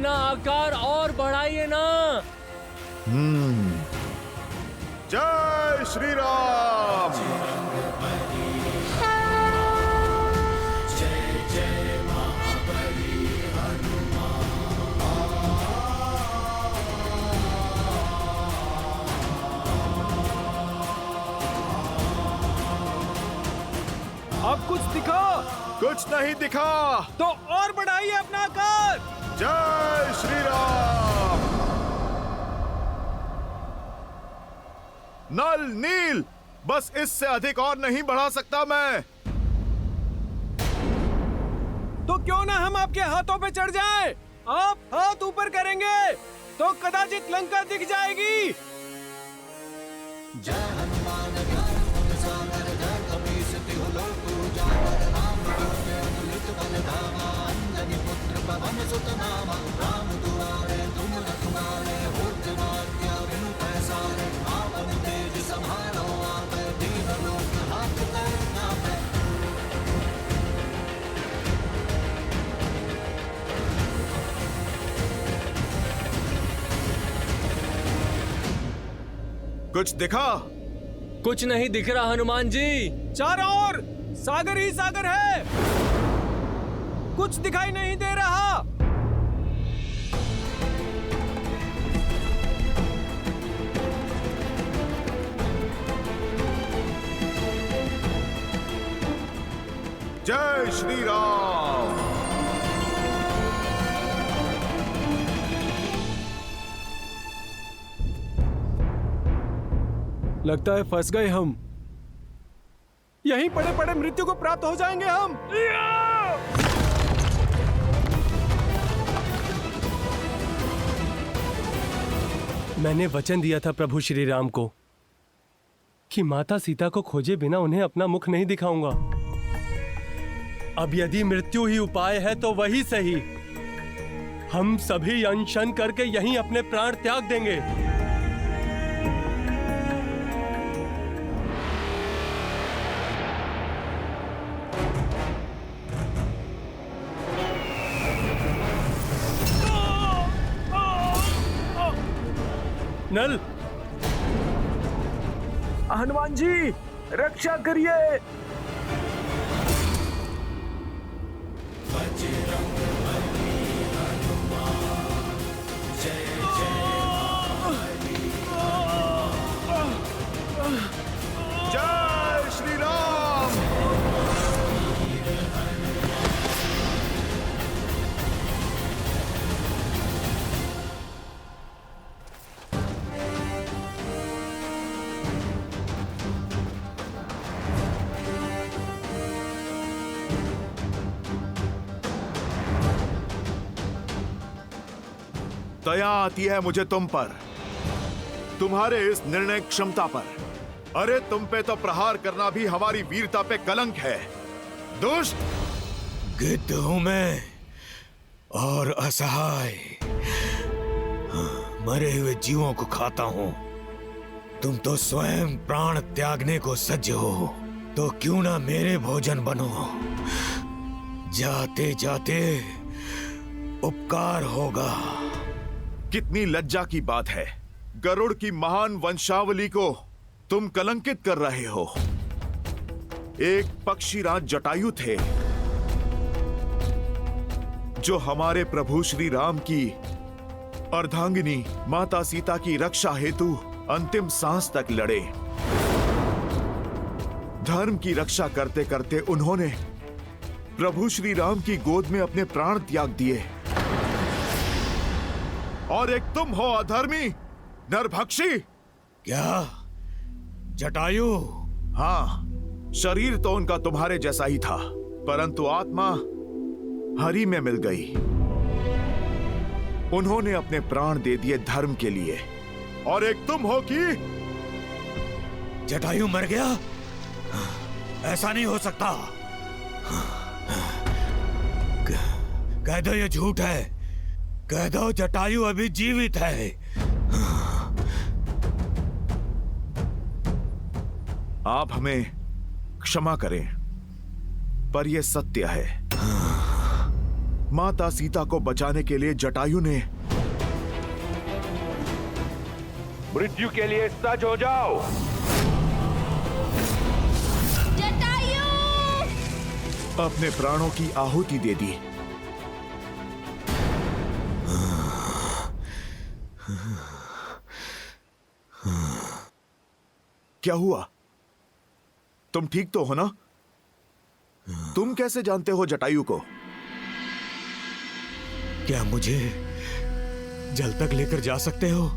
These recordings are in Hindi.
अपना आकार और बढ़ाइए ना। जय श्री राम। अब कुछ दिखा। कुछ नहीं दिखा तो और बढ़ाइए अपना आकार। जय श्री राम। नल नील, बस इससे अधिक और नहीं बढ़ा सकता मैं। तो क्यों ना हम आपके हाथों पे चढ़ जाएं? आप हाथ ऊपर करेंगे तो कदाचित लंका दिख जाएगी। जय हनुमान ज्ञान सागर जय कपीस तिहु लोक उजागर राम दूत अतुलित बल धामा अंजनी पुत्र पवन सुत नामा राम दुआरे तुम रखवारे होत भाग्य बिनु पैसारे आपन तेज संभालो आप दीन लोक हाथ करना पे। कुछ दिखा? कुछ नहीं दिख रहा हनुमान जी। चारों ओर सागर ही सागर है, कुछ दिखाई नहीं दे रहा। जय श्री राम। लगता है फंस गए हम। यहीं पड़े पड़े मृत्यु को प्राप्त हो जाएंगे हम। मैंने वचन दिया था प्रभु श्री राम को कि माता सीता को खोजे बिना उन्हें अपना मुख नहीं दिखाऊंगा। अब यदि मृत्यु ही उपाय है तो वही सही। हम सभी अनशन करके यहीं अपने प्राण त्याग देंगे। नल, हनुमान जी रक्षा करिए। जय श्री राम। दया आती है मुझे तुम पर, तुम्हारे इस निर्णय क्षमता पर। अरे तुम पे तो प्रहार करना भी हमारी वीरता पे कलंक है। दुष्ट गिद्ध हूं मैं और असहाय, मरे हुए जीवों को खाता हूं। तुम तो स्वयं प्राण त्यागने को सज्ज हो, तो क्यों ना मेरे भोजन बनो। जाते जाते उपकार होगा। कितनी लज्जा की बात है, गरुड़ की महान वंशावली को तुम कलंकित कर रहे हो। एक पक्षीराज जटायु थे जो हमारे प्रभु श्री राम की अर्धांगिनी माता सीता की रक्षा हेतु अंतिम सांस तक लड़े। धर्म की रक्षा करते करते उन्होंने प्रभु श्री राम की गोद में अपने प्राण त्याग दिए। और एक तुम हो अधर्मी, नरभक्षी। क्या जटायु? हाँ, शरीर तो उनका तुम्हारे जैसा ही था, परंतु आत्मा हरि में मिल गई। उन्होंने अपने प्राण दे दिए धर्म के लिए। और एक तुम हो कि जटायु मर गया? ऐसा नहीं हो सकता। कह दो ये झूठ है। कह दो जटायु अभी जीवित है। आप हमें क्षमा करें, पर यह सत्य है। माता सीता को बचाने के लिए जटायु ने मृत्यु के लिए सज हो जाओ। जटायु! अपने प्राणों की आहुति दे दी। क्या हुआ? तुम ठीक तो हो ना? तुम कैसे जानते हो जटायु को? क्या मुझे जल तक लेकर जा सकते हो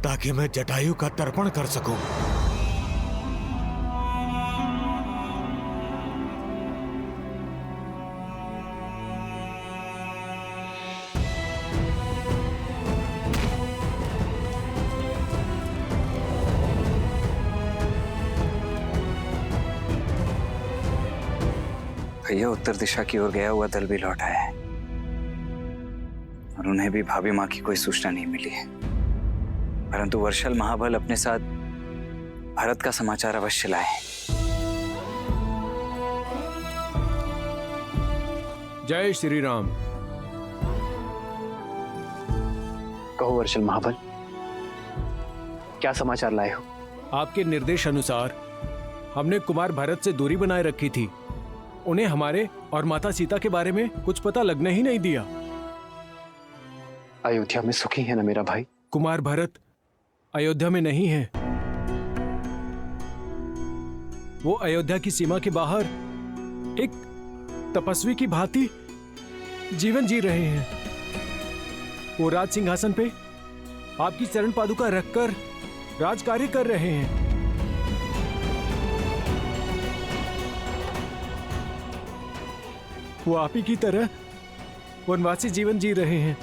ताकि मैं जटायु का तर्पण कर सकूं? भैया उत्तर दिशा की ओर गया हुआ दल भी लौट आया है और उन्हें भी भाभी माँ की कोई सूचना नहीं मिली है, परंतु वर्षल महाबल अपने साथ भरत का समाचार अवश्य लाए। जय श्री राम। कहो वर्षल महाबल, क्या समाचार लाए हो? आपके निर्देश अनुसार हमने कुमार भरत से दूरी बनाए रखी थी। उन्हें हमारे और माता सीता के बारे में कुछ पता लगने ही नहीं दिया। अयोध्या में सुखी है ना मेरा भाई? कुमार भरत अयोध्या में नहीं है। वो अयोध्या की सीमा के बाहर एक तपस्वी की भांति जीवन जी रहे हैं। वो राज सिंहासन पे आपकी चरण पादुका रखकर राज कार्य कर रहे हैं। वो आप ही की तरह वनवासी जीवन जी रहे हैं।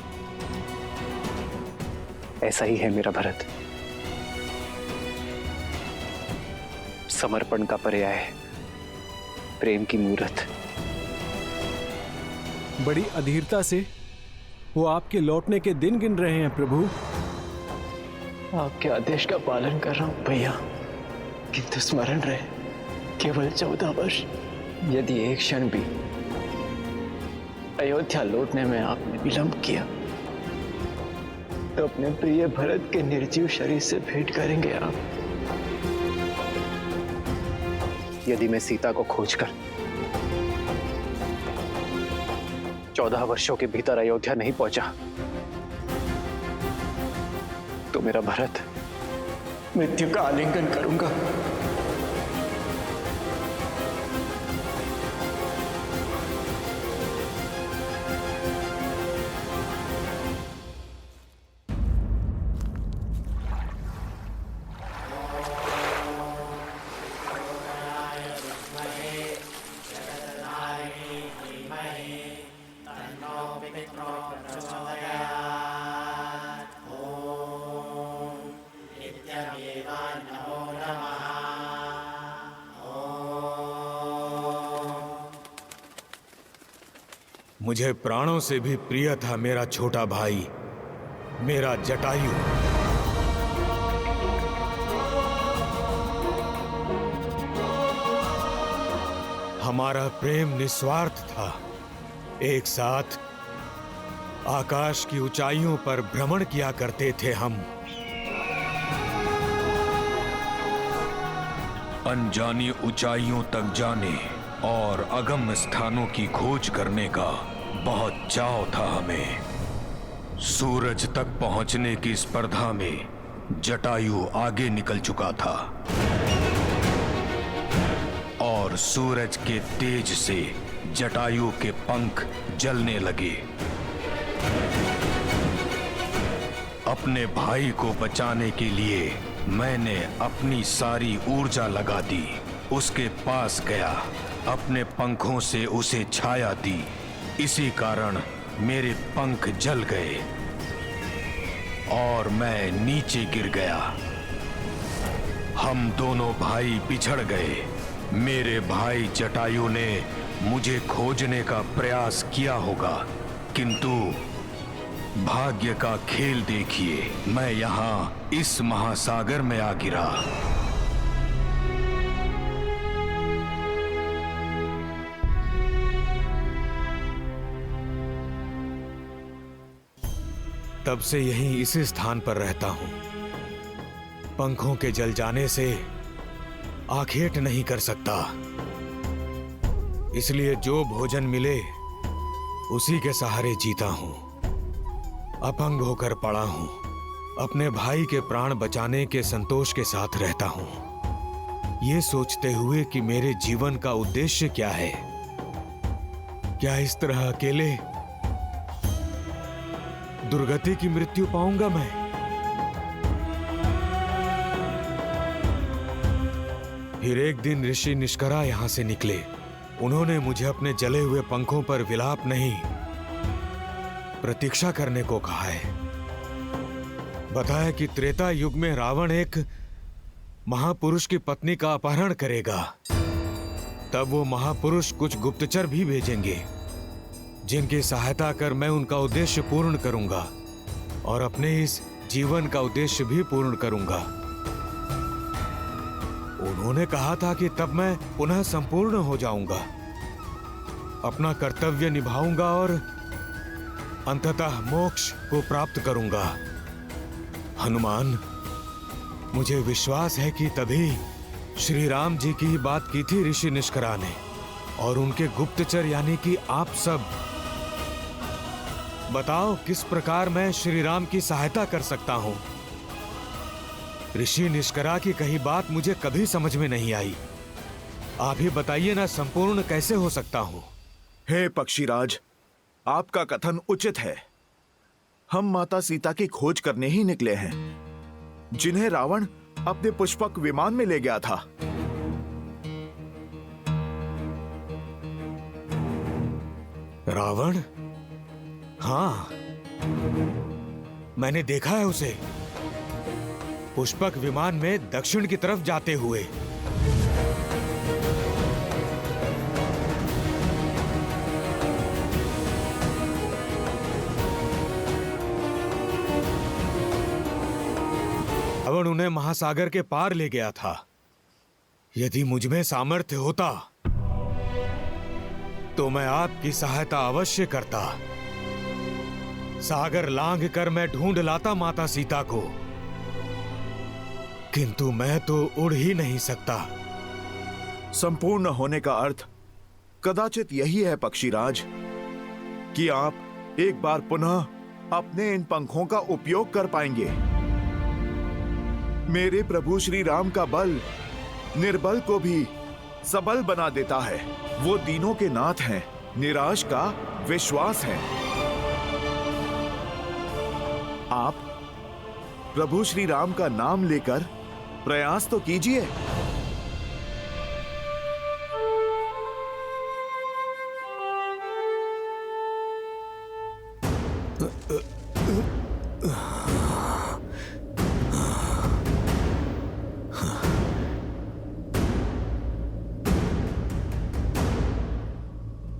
ऐसा ही है मेरा भरत। समर्पण का पर्याय है प्रेम की मूरत। बड़ी अधीरता से वो आपके लौटने के दिन गिन रहे हैं प्रभु। आपके आदेश का पालन कर रहा हूं भैया, किंतु स्मरण रहे केवल 14 वर्ष। यदि एक क्षण भी अयोध्या लौटने में आपने विलंब किया तो अपने प्रिय भरत के निर्जीव शरीर से भेंट करेंगे आप। यदि मैं सीता को खोजकर 14 वर्षों के भीतर अयोध्या नहीं पहुंचा तो मेरा भरत मृत्यु का आलिंगन करूंगा। मुझे प्राणों से भी प्रिय था मेरा छोटा भाई, मेरा जटायु। हमारा प्रेम निस्वार्थ था। एक साथ आकाश की ऊंचाइयों पर भ्रमण किया करते थे हम। अनजानी ऊंचाइयों तक जाने और अगम्य स्थानों की खोज करने का बहुत चाव था हमें। सूरज तक पहुंचने की स्पर्धा में जटायु आगे निकल चुका था और सूरज के तेज से जटायु के पंख जलने लगे। अपने भाई को बचाने के लिए मैंने अपनी सारी ऊर्जा लगा दी। उसके पास गया, अपने पंखों से उसे छाया दी। इसी कारण मेरे पंख जल गए और मैं नीचे गिर गया। हम दोनों भाई बिछड़ गए। मेरे भाई जटायु ने मुझे खोजने का प्रयास किया होगा, किंतु भाग्य का खेल देखिए, मैं यहाँ इस महासागर में आ गिरा। तब से यहीं इसी स्थान पर रहता हूं। पंखों के जल जाने से आखेट नहीं कर सकता, इसलिए जो भोजन मिले उसी के सहारे जीता हूं। अपंग होकर पड़ा हूं, अपने भाई के प्राण बचाने के संतोष के साथ रहता हूं, ये सोचते हुए कि मेरे जीवन का उद्देश्य क्या है। क्या इस तरह अकेले दुर्गति की मृत्यु पाऊंगा मैं? फिर एक दिन ऋषि निष्करा यहां से निकले। उन्होंने मुझे अपने जले हुए पंखों पर विलाप नहीं, प्रतीक्षा करने को कहा है। बताया कि त्रेता युग में रावण एक महापुरुष की पत्नी का अपहरण करेगा। तब वो महापुरुष कुछ गुप्तचर भी भेजेंगे, जिनकी सहायता कर मैं उनका उद्देश्य पूर्ण करूंगा और अपने इस जीवन का उद्देश्य भी पूर्ण करूंगा। उन्होंने कहा था कि तब मैं पुनः संपूर्ण हो जाऊंगा, अपना कर्तव्य निभाऊंगा और अंततः मोक्ष को प्राप्त करूंगा। हनुमान, मुझे विश्वास है कि तभी श्री राम जी की ही बात की थी ऋषि निष्करा ने, और उनके गुप्तचर यानी कि आप सब। बताओ किस प्रकार मैं श्री राम की सहायता कर सकता हूं? ऋषि निष्करा की कही बात मुझे कभी समझ में नहीं आई। आप ही बताइए ना, संपूर्ण कैसे हो सकता हूं? हे पक्षीराज, आपका कथन उचित है। हम माता सीता की खोज करने ही निकले हैं, जिन्हें रावण अपने पुष्पक विमान में ले गया था। रावण? हाँ, मैंने देखा है उसे पुष्पक विमान में दक्षिण की तरफ जाते हुए। रावण उन्हें महासागर के पार ले गया था। यदि मुझ में सामर्थ्य होता तो मैं आपकी सहायता अवश्य करता। सागर लांघ कर मैं ढूंढ लाता माता सीता को, किंतु मैं तो उड़ ही नहीं सकता। संपूर्ण होने का अर्थ कदाचित यही है पक्षीराज, कि आप एक बार पुनः अपने इन पंखों का उपयोग कर पाएंगे। मेरे प्रभु श्री राम का बल निर्बल को भी सबल बना देता है। वो दीनों के नाथ हैं, निराश का विश्वास है। आप प्रभु श्री राम का नाम लेकर प्रयास तो कीजिए।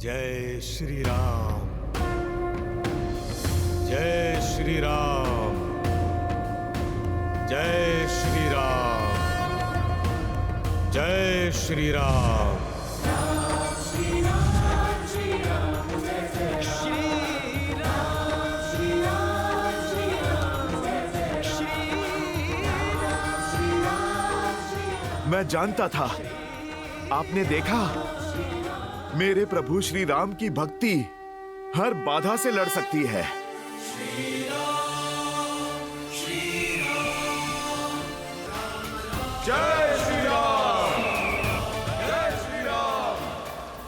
जय श्री राम, जय श्री राम, जय श्री राम, जय श्री राम। मैं जानता था, आपने देखा, मेरे प्रभु श्री राम की भक्ति हर बाधा से लड़ सकती है। जय श्री राम, जय श्री राम।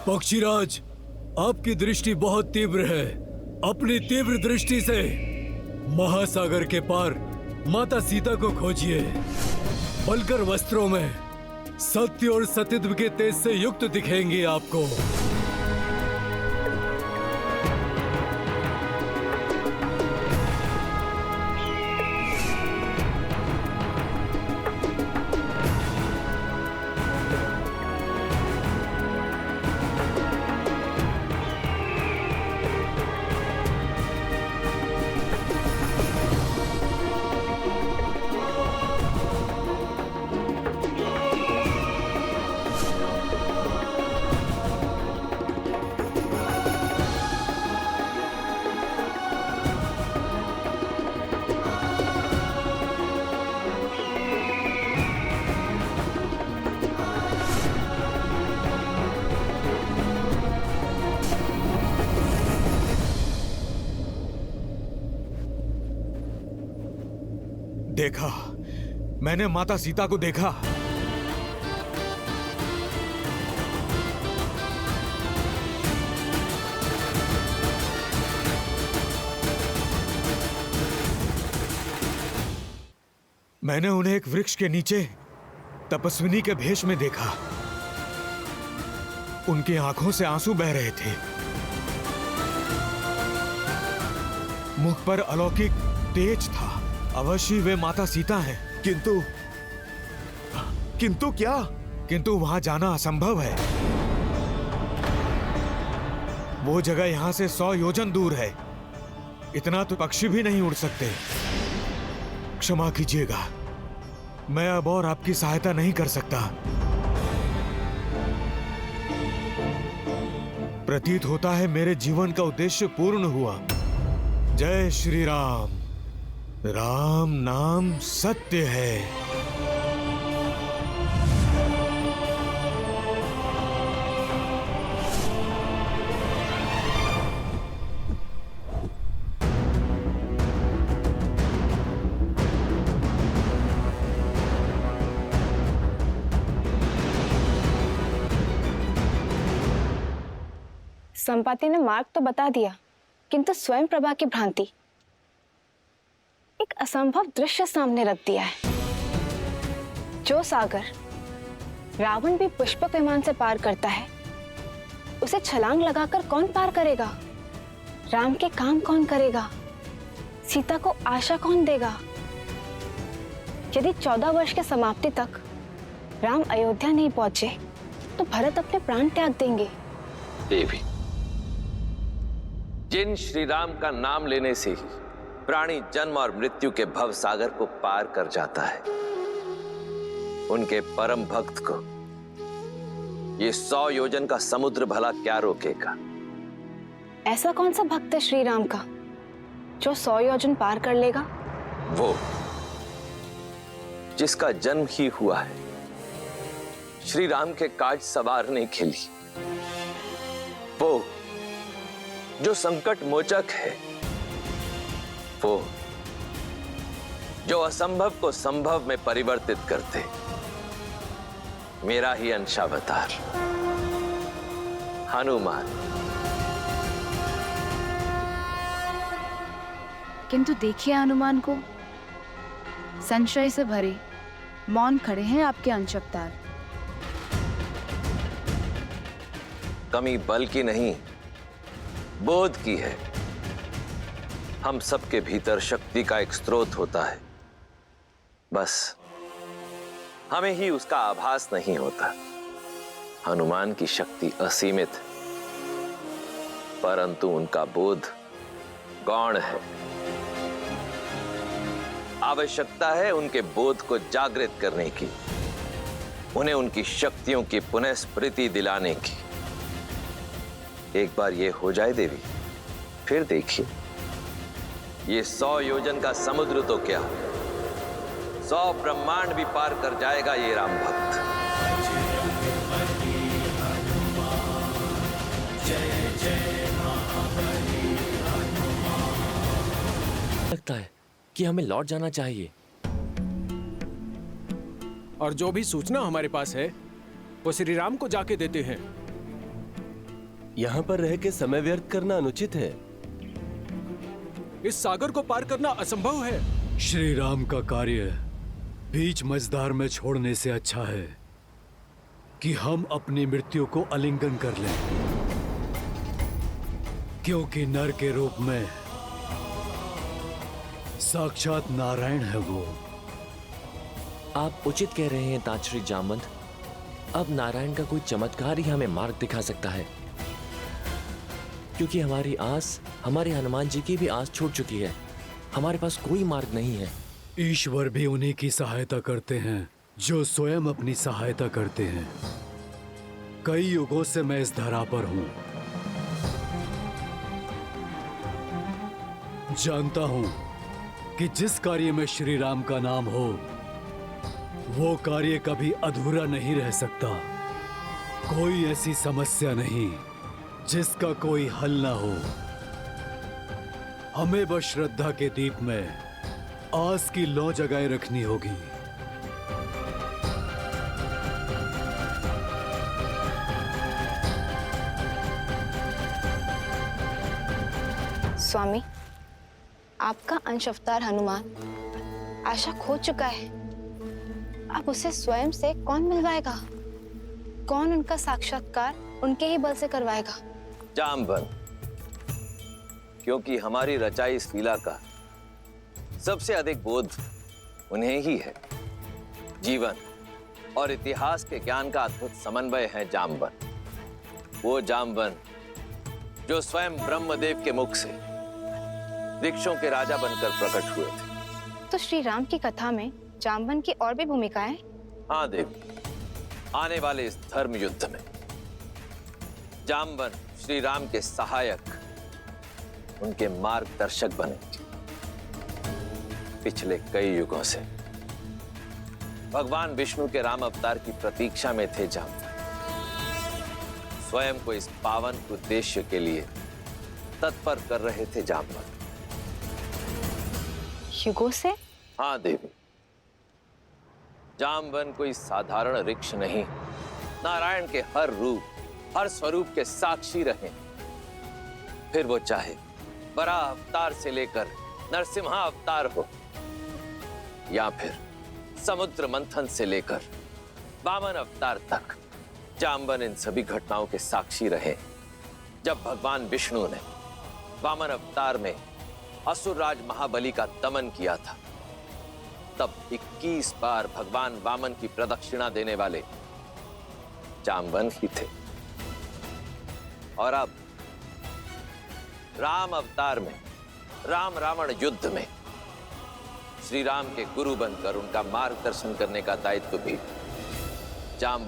पक्षीराज, आपकी दृष्टि बहुत तीव्र है। अपनी तीव्र दृष्टि से महासागर के पार माता सीता को खोजिए। बलकर वस्त्रों में सत्य और सतीत्व के तेज से युक्त दिखेंगे आपको। देखा, मैंने माता सीता को देखा। मैंने उन्हें एक वृक्ष के नीचे तपस्विनी के भेष में देखा। उनकी आंखों से आंसू बह रहे थे। मुख पर अलौकिक तेज था। अवश्य वे माता सीता हैं। किंतु क्या? किंतु वहां जाना असंभव है। वो जगह यहां से 100 योजन दूर है। इतना तो पक्षी भी नहीं उड़ सकते। क्षमा कीजिएगा, मैं अब और आपकी सहायता नहीं कर सकता। प्रतीत होता है मेरे जीवन का उद्देश्य पूर्ण हुआ। जय श्री राम। राम नाम सत्य है। संपाति ने मार्ग तो बता दिया, किंतु स्वयं प्रभा की भ्रांति, एक असंभव दृश्य सामने रख दिया है। जो सागर रावण भी पुष्पक विमान से पार करता है, उसे छलांग लगाकर कौन पार करेगा? राम के काम कौन करेगा? सीता को आशा कौन देगा? यदि 14 वर्ष के समाप्ति तक राम अयोध्या नहीं पहुंचे, तो भरत अपने प्राण त्याग देंगे। देवी, जिन श्री राम का नाम लेने से ही प्राणी जन्म और मृत्यु के भव सागर को पार कर जाता है, उनके परम भक्त को ये 100 योजन का समुद्र भला क्या रोकेगा? ऐसा कौन सा भक्त है श्री राम का जो 100 योजन पार कर लेगा? वो जिसका जन्म ही हुआ है श्री राम के काज संवारने के लिए, वो जो संकट मोचक है, वो जो असंभव को संभव में परिवर्तित करते, मेरा ही अंशावतार हनुमान। किंतु देखिए हनुमान को, संशय से भरे मौन खड़े हैं आपके अंशावतार। कमी बल की नहीं, बोध की है। हम सबके भीतर शक्ति का एक स्रोत होता है, बस हमें ही उसका आभास नहीं होता। हनुमान की शक्ति असीमित, परंतु उनका बोध गौण है। आवश्यकता है उनके बोध को जागृत करने की, उन्हें उनकी शक्तियों की पुनः स्मृति दिलाने की। एक बार ये हो जाए देवी, फिर देखिए, ये 100 योजन का समुद्र तो क्या, 100 ब्रह्मांड भी पार कर जाएगा ये राम भक्त। लगता है कि हमें लौट जाना चाहिए। और जो भी सूचना हमारे पास है वो श्री राम को जाके देते हैं। यहाँ पर रह के समय व्यर्थ करना अनुचित है। इस सागर को पार करना असंभव है। श्री राम का कार्य बीच मझधार में छोड़ने से अच्छा है कि हम अपनी मृत्यु को आलिंगन कर लें, क्योंकि नर के रूप में साक्षात नारायण है वो। आप उचित कह रहे हैं तांत्रिक जामवंत। अब नारायण का कोई चमत्कार ही हमें मार्ग दिखा सकता है, क्योंकि हमारी आस, हमारे हनुमान जी की भी आस छूट चुकी है। हमारे पास कोई मार्ग नहीं है। ईश्वर भी उन्हीं की सहायता करते हैं जो स्वयं अपनी सहायता करते हैं। कई युगों से मैं इस धरा पर हूं, जानता हूं कि जिस कार्य में श्री राम का नाम हो, वो कार्य कभी अधूरा नहीं रह सकता। कोई ऐसी समस्या नहीं जिसका कोई हल ना हो। हमें बस श्रद्धा के दीप में आस की लौ जगाए रखनी होगी। स्वामी, आपका अंश अवतार हनुमान आशा खो चुका है। अब उसे स्वयं से कौन मिलवाएगा? कौन उनका साक्षात्कार उनके ही बल से करवाएगा? जामवंत, क्योंकि हमारी रचाई इस लीला का सबसे अधिक बोध उन्हें ही है। जीवन और इतिहास के ज्ञान का अद्भुत समन्वय है जामवंत। वो जामवंत जो स्वयं ब्रह्मदेव के मुख से वृक्षों के राजा बनकर प्रकट हुए थे। तो श्री राम की कथा में जामवंत की और भी भूमिकाएं? हाँ देवी, आने वाले इस धर्म युद्ध में जामवंत श्री राम के सहायक, उनके मार्गदर्शक बने। पिछले कई युगों से भगवान विष्णु के राम अवतार की प्रतीक्षा में थे जामवंत। स्वयं को इस पावन उद्देश्य के लिए तत्पर कर रहे थे जामवंत। युगों से? हाँ देवी, जामवंत कोई साधारण वृक्ष नहीं, नारायण के हर रूप, हर स्वरूप के साक्षी रहे। फिर वो चाहे बराह अवतार से लेकर नरसिम्हा अवतार हो, या फिर समुद्र मंथन से लेकर वामन अवतार तक, जामवंत इन सभी घटनाओं के साक्षी रहे। जब भगवान विष्णु ने वामन अवतार में असुरराज महाबली का दमन किया था, तब 21 बार भगवान वामन की प्रदक्षिणा देने वाले जामवंत ही थे। और अब राम अवतार में, राम रावण युद्ध में श्री राम के गुरु बनकर उनका मार्गदर्शन करने का दायित्व भी जाम